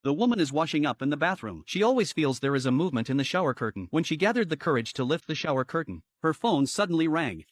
The woman is washing up in the bathroom. She always feels there is a movement in the shower curtain. When she gathered the courage to lift the shower curtain, her phone suddenly rang.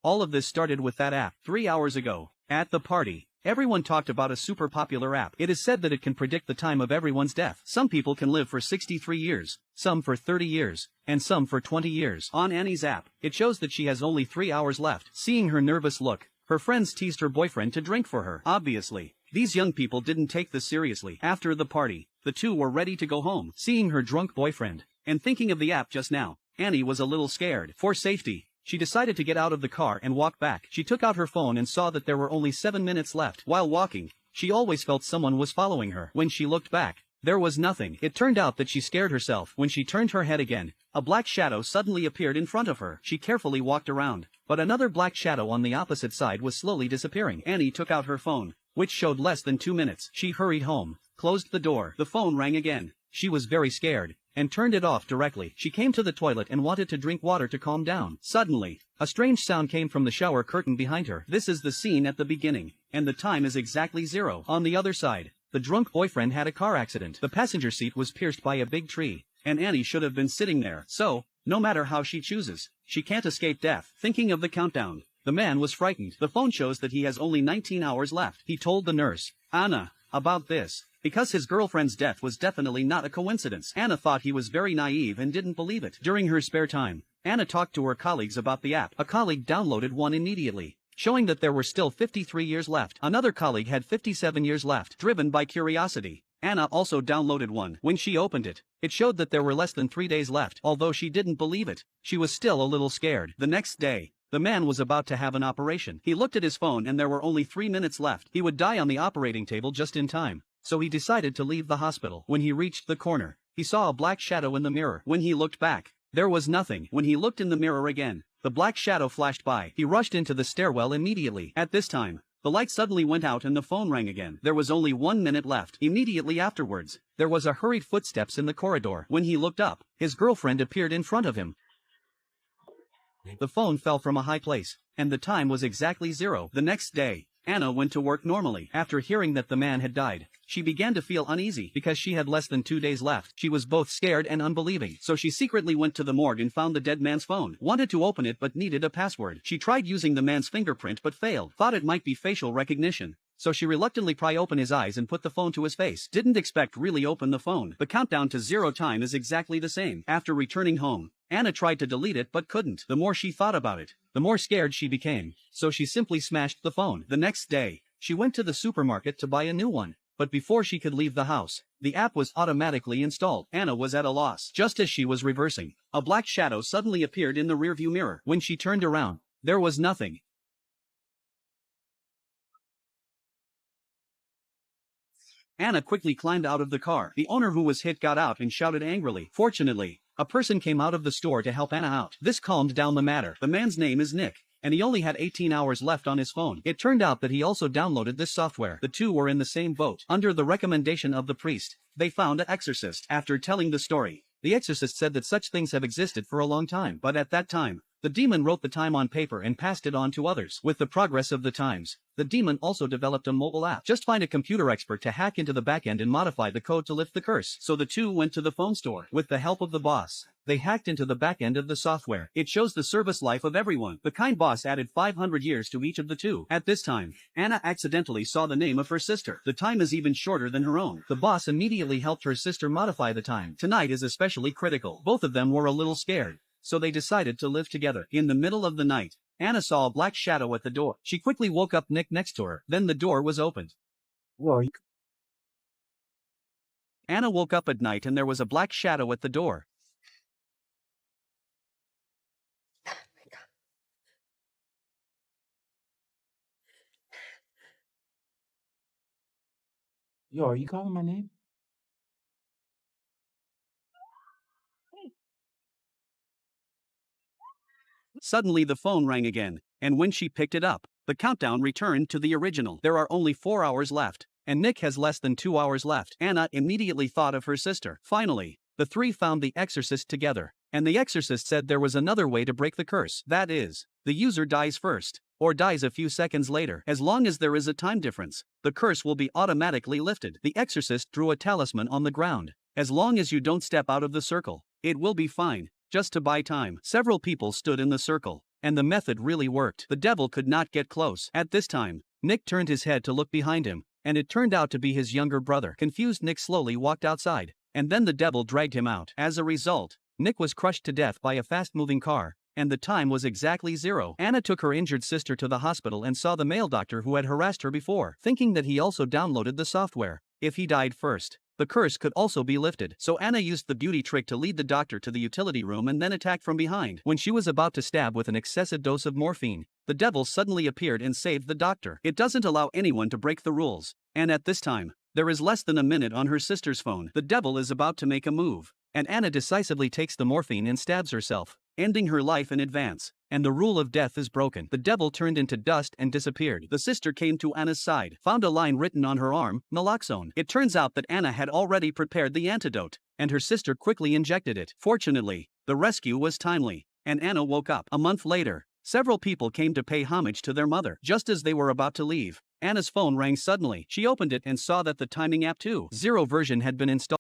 All of this started with that app 3 hours ago. At the party, everyone talked about a super popular app. It is said that it can predict the time of everyone's death. Some people can live for 63 years, some for 30 years, and some for 20 years. On Annie's app, it shows that she has only 3 hours left. Seeing her nervous look, her friends teased her boyfriend to drink for her. Obviously, these young people didn't take this seriously. After the party, the two were ready to go home. Seeing her drunk boyfriend, and thinking of the app just now, Annie was a little scared. For safety, she decided to get out of the car and walk back. She took out her phone and saw that there were only 7 minutes left. While walking, she always felt someone was following her. When she looked back, there was nothing. It turned out that she scared herself. When she turned her head again, a black shadow suddenly appeared in front of her. She carefully walked around, but another black shadow on the opposite side was slowly disappearing. Annie took out her phone, which showed less than 2 minutes. She hurried home, closed the door. The phone rang again. She was very scared, and turned it off directly. She came to the toilet and wanted to drink water to calm down. Suddenly, a strange sound came from the shower curtain behind her. This is the scene at the beginning, and the time is exactly 0. On the other side, the drunk boyfriend had a car accident. The passenger seat was pierced by a big tree, and Annie should have been sitting there. So, no matter how she chooses, she can't escape death. Thinking of the countdown, the man was frightened. The phone shows that he has only 19 hours left. He told the nurse, Anna, about this, because his girlfriend's death was definitely not a coincidence. Anna thought he was very naive and didn't believe it. During her spare time, Anna talked to her colleagues about the app. A colleague downloaded one immediately, showing that there were still 53 years left. Another colleague had 57 years left. Driven by curiosity, Anna also downloaded one. When she opened it, it showed that there were less than 3 days left. Although she didn't believe it, she was still a little scared. The next day, the man was about to have an operation. He looked at his phone and there were only 3 minutes left. He would die on the operating table just in time, so he decided to leave the hospital. When he reached the corner, he saw a black shadow in the mirror. When he looked back, there was nothing. When he looked in the mirror again, the black shadow flashed by. He rushed into the stairwell immediately. At this time, the light suddenly went out and the phone rang again. There was only 1 minute left. Immediately afterwards, there was a hurried footsteps in the corridor. When he looked up, his girlfriend appeared in front of him. The phone fell from a high place, and the time was exactly 0. The next day, Anna went to work normally. After hearing that the man had died, she began to feel uneasy because she had less than 2 days left. She was both scared and unbelieving, so she secretly went to the morgue and found the dead man's phone. Wanted to open it but needed a password. She tried using the man's fingerprint but failed. Thought it might be facial recognition, so she reluctantly pried open his eyes and put the phone to his face. Didn't expect really open the phone. The countdown to 0 time is exactly the same. After returning home, Anna tried to delete it but couldn't. The more she thought about it, the more scared she became, so she simply smashed the phone. The next day, she went to the supermarket to buy a new one, but before she could leave the house, the app was automatically installed. Anna was at a loss. Just as she was reversing, a black shadow suddenly appeared in the rearview mirror. When she turned around, there was nothing. Anna quickly climbed out of the car. The owner who was hit got out and shouted angrily. Fortunately, a person came out of the store to help Anna out. This calmed down the matter. The man's name is Nick, and he only had 18 hours left on his phone. It turned out that he also downloaded this software. The two were in the same boat. Under the recommendation of the priest, they found an exorcist. After telling the story, the exorcist said that such things have existed for a long time, but at that time, the demon wrote the time on paper and passed it on to others. With the progress of the times, the demon also developed a mobile app. Just find a computer expert to hack into the backend and modify the code to lift the curse. So the two went to the phone store. With the help of the boss, they hacked into the backend of the software. It shows the service life of everyone. The kind boss added 500 years to each of the two. At this time, Anna accidentally saw the name of her sister. The time is even shorter than her own. The boss immediately helped her sister modify the time. Tonight is especially critical. Both of them were a little scared, so they decided to live together. In the middle of the night, Anna saw a black shadow at the door. She quickly woke up Nick next to her. Then the door was opened. Whoa, Anna woke up at night and there was a black shadow at the door. yo, are you calling my name? Suddenly the phone rang again, and when she picked it up, the countdown returned to the original. There are only 4 hours left, and Nick has less than 2 hours left. Anna immediately thought of her sister. Finally, the three found the exorcist together, and the exorcist said there was another way to break the curse. That is, the user dies first. or dies a few seconds later. As long as there is a time difference, the curse will be automatically lifted. The exorcist drew a talisman on the ground. As long as you don't step out of the circle, it will be fine, just to buy time. Several people stood in the circle, and the method really worked. The devil could not get close. At this time, Nick turned his head to look behind him, and it turned out to be his younger brother. Confused, Nick slowly walked outside, and then the devil dragged him out. As a result, Nick was crushed to death by a fast-moving car, and the time was exactly 0. Anna took her injured sister to the hospital and saw the male doctor who had harassed her before, thinking that he also downloaded the software. If he died first, the curse could also be lifted. So Anna used the beauty trick to lead the doctor to the utility room and then attacked from behind. When she was about to stab with an excessive dose of morphine, the devil suddenly appeared and saved the doctor. It doesn't allow anyone to break the rules, and at this time, there is less than a minute on her sister's phone. The devil is about to make a move, and Anna decisively takes the morphine and stabs herself, ending her life in advance, and the rule of death is broken. The devil turned into dust and disappeared. The sister came to Anna's side, found a line written on her arm, naloxone. It turns out that Anna had already prepared the antidote, and her sister quickly injected it. Fortunately, the rescue was timely, and Anna woke up. A month later, several people came to pay homage to their mother. Just as they were about to leave, Anna's phone rang suddenly. She opened it and saw that the timing app 2.0 version had been installed.